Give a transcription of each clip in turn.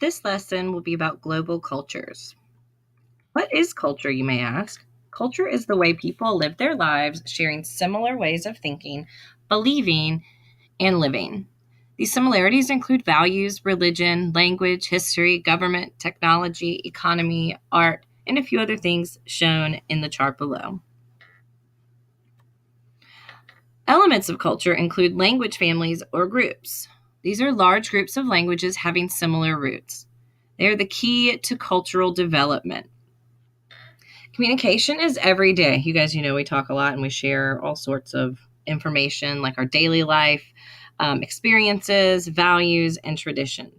This lesson will be about global cultures. What is culture, you may ask? Culture is the way people live their lives, sharing similar ways of thinking, believing, and living. These similarities include values, religion, language, history, government, technology, economy, art, and a few other things shown in the chart below. Elements of culture include language families or groups. These are large groups of languages having similar roots. They are the key to cultural development. Communication is every day. You guys, we talk a lot and we share all sorts of information like our daily life, experiences, values, and tradition.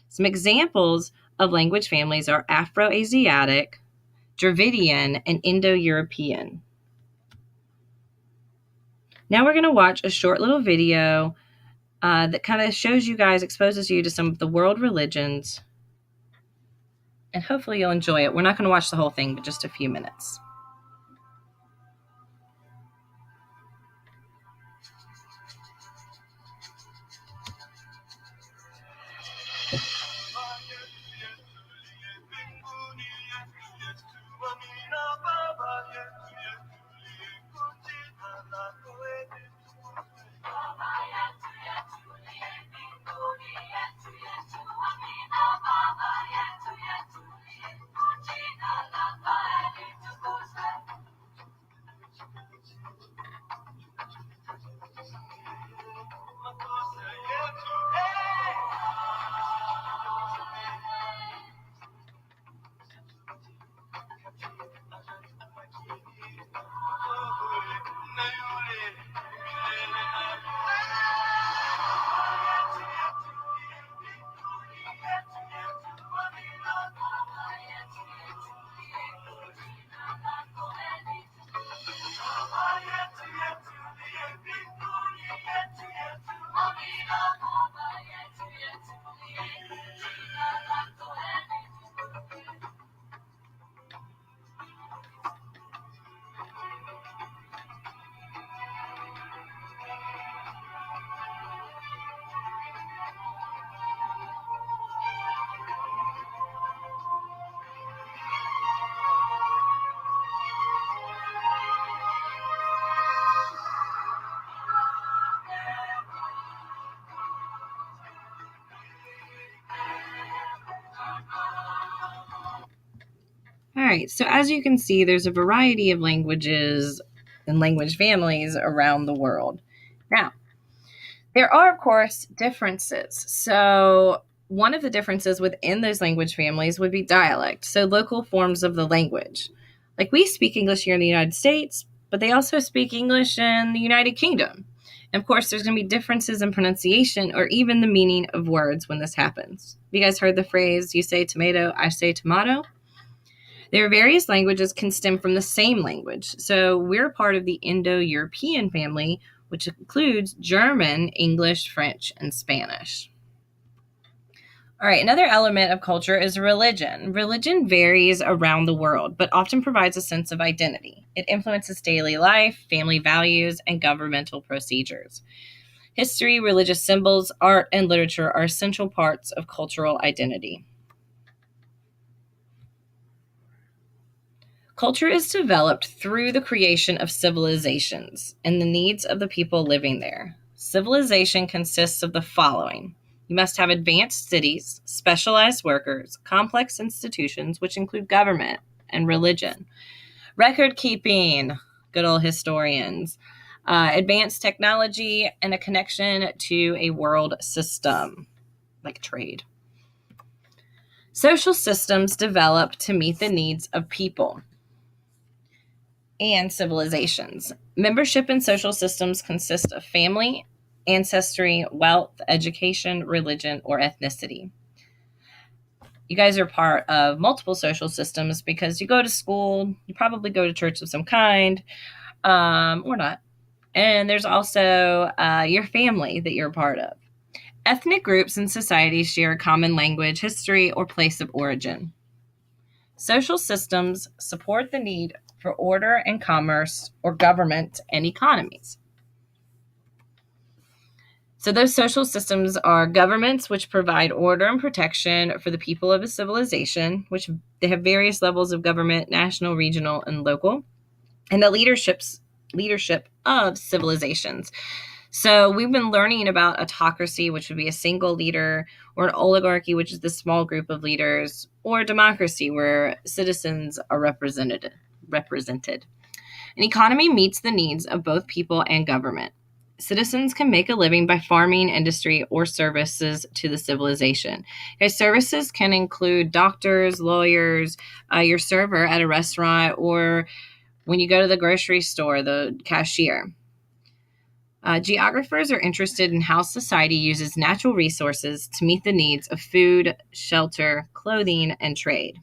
Some examples of language families are Afro-Asiatic, Dravidian, and Indo-European. Now we're going to watch a short little video that kind of shows you guys, exposes you to some of the world religions, and hopefully you'll enjoy it. We're not going to watch the whole thing, but just a few minutes. All right, so as you can see, there's a variety of languages and language families around the world. Now, there are, of course, differences. So one of the differences within those language families would be dialect, so local forms of the language. Like we speak English here in the United States, but they also speak English in the United Kingdom. And of course, there's going to be differences in pronunciation or even the meaning of words when this happens. Have you guys heard the phrase, you say tomato, I say tomato? There are various languages can stem from the same language. So we're part of the Indo-European family, which includes German, English, French, and Spanish. All right, another element of culture is religion. Religion varies around the world, but often provides a sense of identity. It influences daily life, family values, and governmental procedures. History, religious symbols, art, and literature are essential parts of cultural identity. Culture is developed through the creation of civilizations and the needs of the people living there. Civilization consists of the following. You must have advanced cities, specialized workers, complex institutions, which include government and religion, record keeping, good old historians, advanced technology, and a connection to a world system, like trade. Social systems develop to meet the needs of people and civilizations. Membership in social systems consist of family, ancestry, wealth, education, religion, or ethnicity. You guys are part of multiple social systems because you go to school, you probably go to church of some kind, or not. And there's also your family that you're a part of. Ethnic groups and societies share a common language, history, or place of origin. Social systems support the need for order and commerce or government and economies. So those social systems are governments, which provide order and protection for the people of a civilization, which they have various levels of government, national, regional, and local, and the leadership of civilizations. So we've been learning about autocracy, which would be a single leader, or an oligarchy, which is the small group of leaders, or democracy, where citizens are represented. An economy meets the needs of both people and government. Citizens can make a living by farming, industry, or services to the civilization. Okay, services can include doctors, lawyers, your server at a restaurant, or when you go to the grocery store, the cashier. Geographers are interested in how society uses natural resources to meet the needs of food, shelter, clothing, and trade.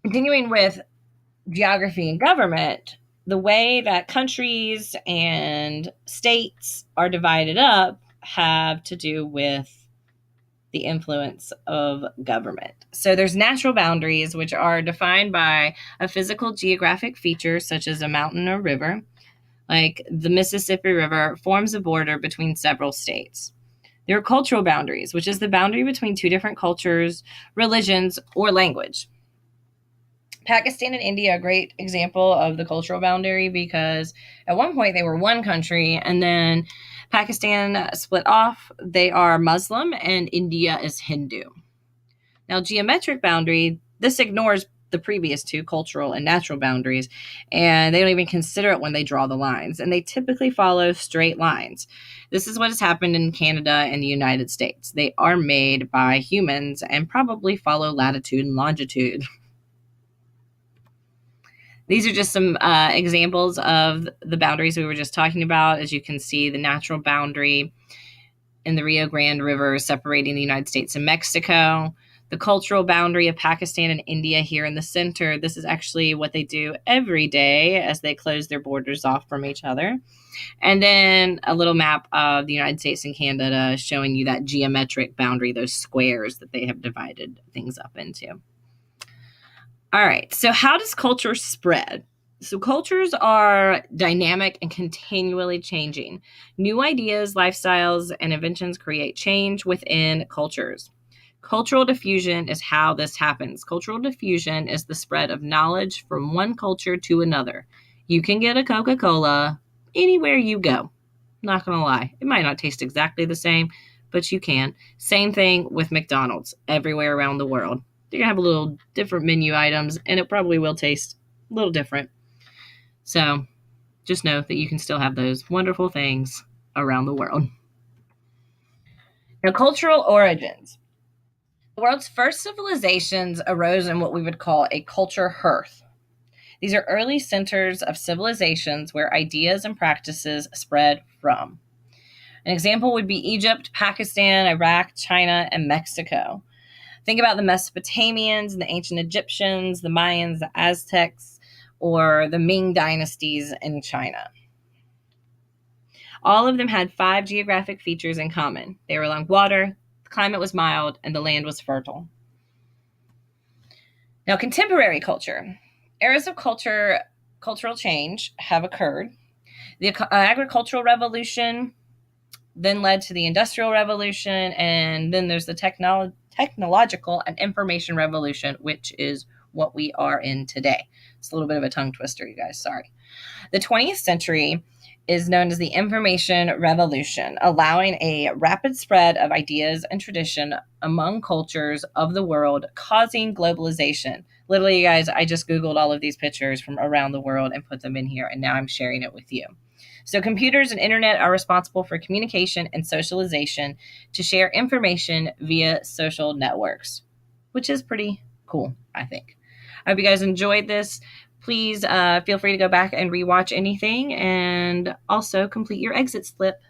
Continuing with geography and government, the way that countries and states are divided up have to do with the influence of government. So there's natural boundaries, which are defined by a physical geographic feature such as a mountain or river. Like the Mississippi River forms a border between several states. There are cultural boundaries, which is the boundary between two different cultures, religions, or language. Pakistan and India are a great example of the cultural boundary because at one point they were one country and then Pakistan split off. They are Muslim and India is Hindu. Now, geometric boundary, this ignores the previous two, cultural and natural boundaries, and they don't even consider it when they draw the lines, and they typically follow straight lines. This is what has happened in Canada and the United States. They are made by humans and probably follow latitude and longitude. These are just some examples of the boundaries we were just talking about. As you can see, the natural boundary in the Rio Grande River separating the United States and Mexico. The cultural boundary of Pakistan and India here in the center. This is actually what they do every day as they close their borders off from each other. And then a little map of the United States and Canada showing you that geometric boundary, those squares that they have divided things up into. All right, so how does culture spread? So cultures are dynamic and continually changing. New ideas, lifestyles, and inventions create change within cultures. Cultural diffusion is how this happens. Cultural diffusion is the spread of knowledge from one culture to another. You can get a Coca-Cola anywhere you go. Not going to lie. It might not taste exactly the same, but you can. Same thing with McDonald's everywhere around the world. They're going to have a little different menu items, and it probably will taste a little different. So just know that you can still have those wonderful things around the world. Now, cultural origins. The world's first civilizations arose in what we would call a culture hearth. These are early centers of civilizations where ideas and practices spread from. An example would be Egypt, Pakistan, Iraq, China, and Mexico. Think about the Mesopotamians and the ancient Egyptians, the Mayans, the Aztecs, or the Ming dynasties in China. All of them had 5 geographic features in common. They were along water, the climate was mild, and the land was fertile. Now, contemporary culture. Eras of cultural change have occurred. The agricultural revolution then led to the industrial revolution, and then there's the technological and information revolution, which is what we are in today. It's a little bit of a tongue twister, you guys. Sorry. The 20th century is known as the information revolution, allowing a rapid spread of ideas and tradition among cultures of the world, causing globalization. Literally, you guys, I just Googled all of these pictures from around the world and put them in here, and now I'm sharing it with you. So computers and internet are responsible for communication and socialization to share information via social networks, which is pretty cool, I think. I hope you guys enjoyed this. Please feel free to go back and rewatch anything and also complete your exit slip.